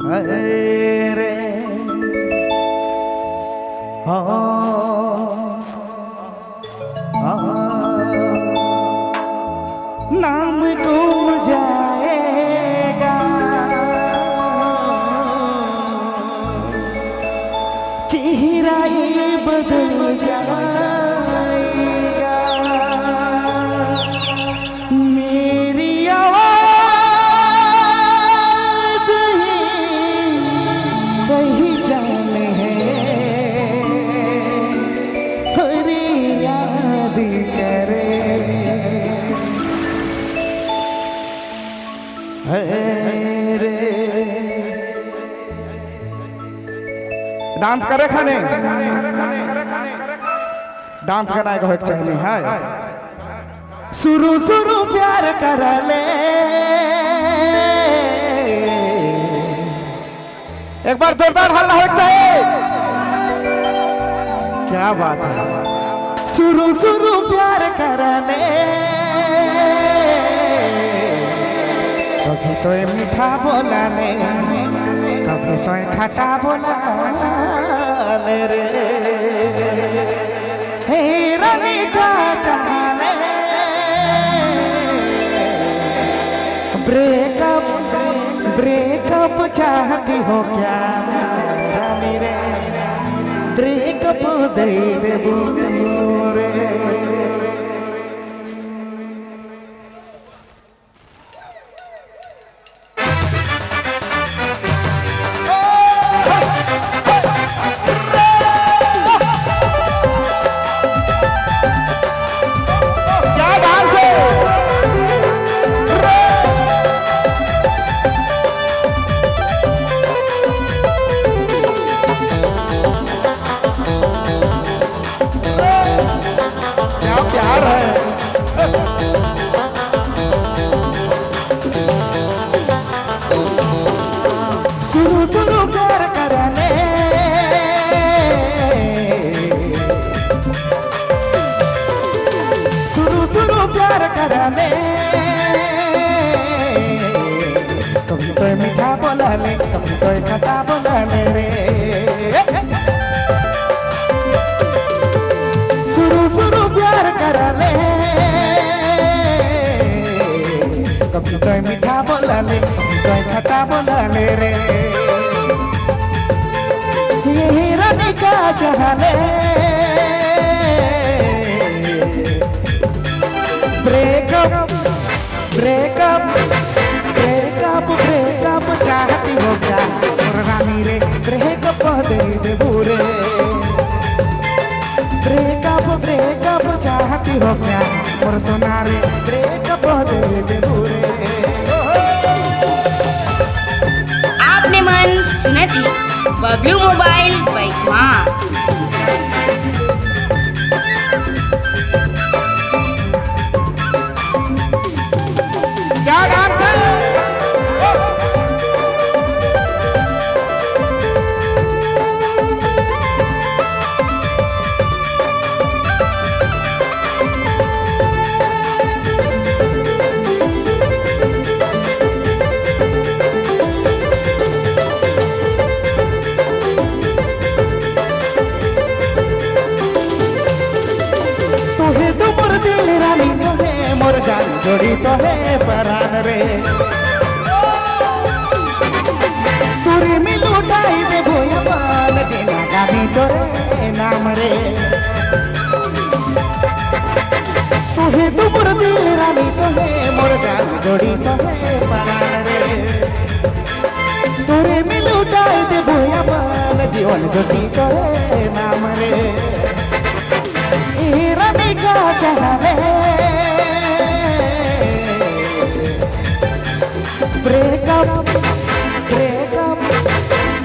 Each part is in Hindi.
रे नाम गुम जाएगा, चेहरा ये बदल जाएगा, मेरी आवाज़ ही वही जान है, फरियाद करे रे। डांस करे खाने डांस कराए को चाहिए है। शुरू शुरू प्यार कर ले, एक बार जोरदार हल्ला हो चाहिए। क्या बात है, शुरू शुरू प्यार कर ले, कभी तो मीठा बोला ले, कभी तो खट्टा बोला रे, हे रानी का चाहने ब्रेकअप ब्रेकअप चाहती हो क्या रानी रे, ब्रेकअप दे दे रे। कभी तो मीठा बोला ले, कभी तो खट्टा बोला ले रे, शुरू शुरू प्यार कर ले, कभी तो मीठा बोला ले, कभी तो खट्टा बोला ले रे, ये रानी का चाहने ब्रेकअप ब्रेकअप ब्रेकअप ब्रेकअप चाहती हो क्या और रानी रे, ब्रेकअप दे दे बुरे, ब्रेकअप ब्रेकअप चाहती हो क्या और सोना रे, ब्रेकअप दे दे बुरे। आपने मन सुना थी बबलू मोबाइल बाइक माँ। मोर जान जोड़ी तो है परान रे, तुरी में लुटाई दे भोया बाल जीना गामी तोरे नाम रे, तुहे तुमर दिल रानी तो है मोर जान जोड़ी तो है परान रे, तुरे में लुटाई दे भोया बाल जीवन जोड़ी तोरे नाम रे, रानी का चाहने ब्रेकअप ब्रेकअप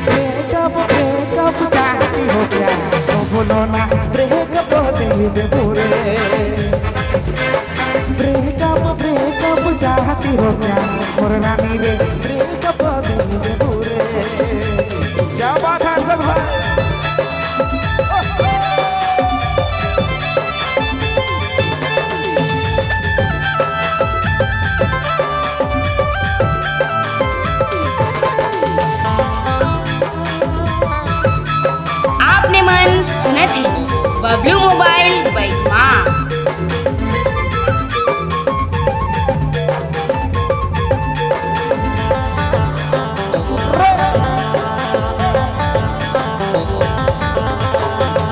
ब्रेकअप ब्रेकअप चाहती हो क्या तो बोलो ना, ब्रेकअप दे दे बुरे, ब्रेकअप ब्रेकअप चाहती हो क्या और रानी रे, ब्रेकअप दे दे बुरे। क्या बात है सब भाई, बबलू मोबाइल बैठमा।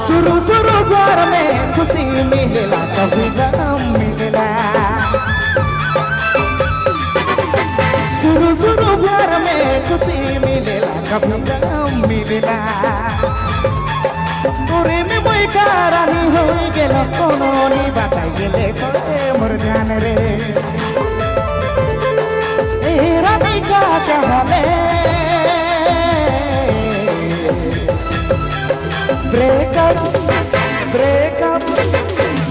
शुरू शुरू प्यार में खुशी मिलेला कभी गम मिलेला। शुरू शुरू प्यार में खुशी मिलेला कभी गम मिलेला। तोरे में मोई रानी हो गेल कोनो नी बताइले कोए मोर जान रे। ए रानी का चाहले ब्रेकअप ब्रेकअप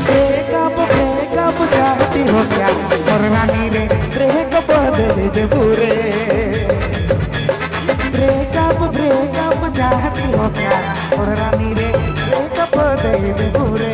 ब्रेकअप ब्रेकअप चाहती हो क्या और रानी रे ब्रेकअप दे दे पूरे। ब्रेकअप ब्रेकअप चाहती हो क्या और रानी रे ब्रेकअप दे दे पूरे।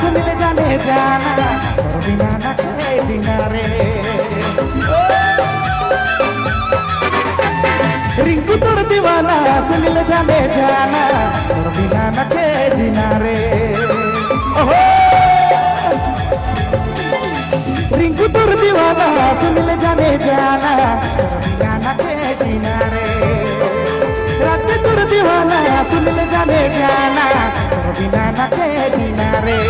सुन ले जाने जाना और बिना न कहे जीना रे। रिंकू तोर दीवाना सुन ले जाने जाना और बिना न कहे जीना रे। ओहो रिंकू तोर दीवाना सुन ले जाने जाना और बिना न कहे जीना रे। रात तोर दीवाना सुन ले जाने जाना और बिना न कहे जीना रे।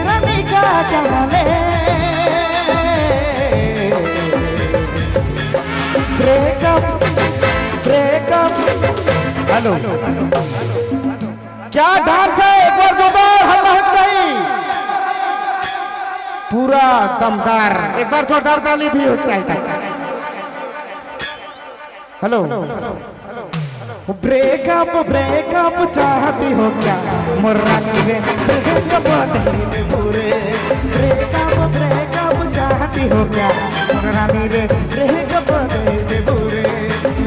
रानी का चाहले ब्रेकअप ब्रेकअप। हेलो क्या डांस है, एक बार जोरदार हल्ला होना चाहिए, पूरा दमदार, एक बार जोरदार ताली भी हो चाहिए। हेलो ब्रेकअप ब्रेकअप चाहती हो क्या मोर रानी रे ब्रेकअप दे दे पूरे। ब्रेकअप ब्रेकअप चाहती हो क्या मोर रानी रे ब्रेकअप दे दे पूरे।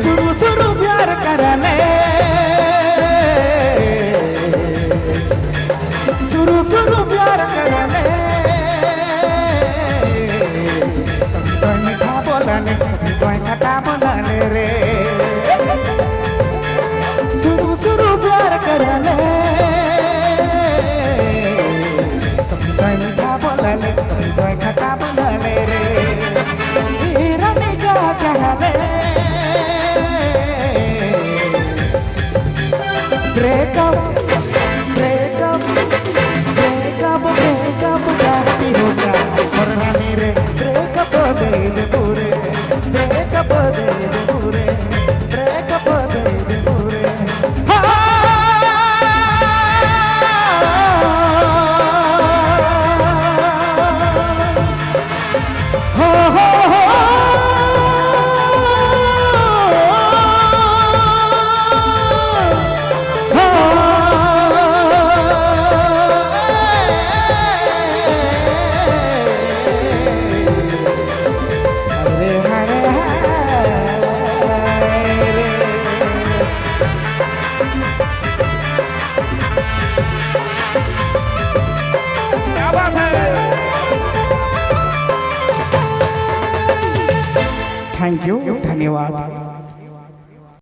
शुरू शुरू प्यार करने शुरू शुरू प्यार करने कभी तो मीठा बोलने कभी तो खट्टा बोलने रे। शुरू शुरू प्यार करने कभी तो मीठा बोलने कभी तो खट्टा बोलने रे। रानी का चाहले ब्रेकअप ब्रेकअप ब्रेकअप ब्रेकअप चाहती हो क्या और रानी रे ब्रेकअप दे दे पूरे। ब्रेकअप दे दे पूरे। ब्रेकअप दे दे पूरे। थैंक यू, धन्यवाद।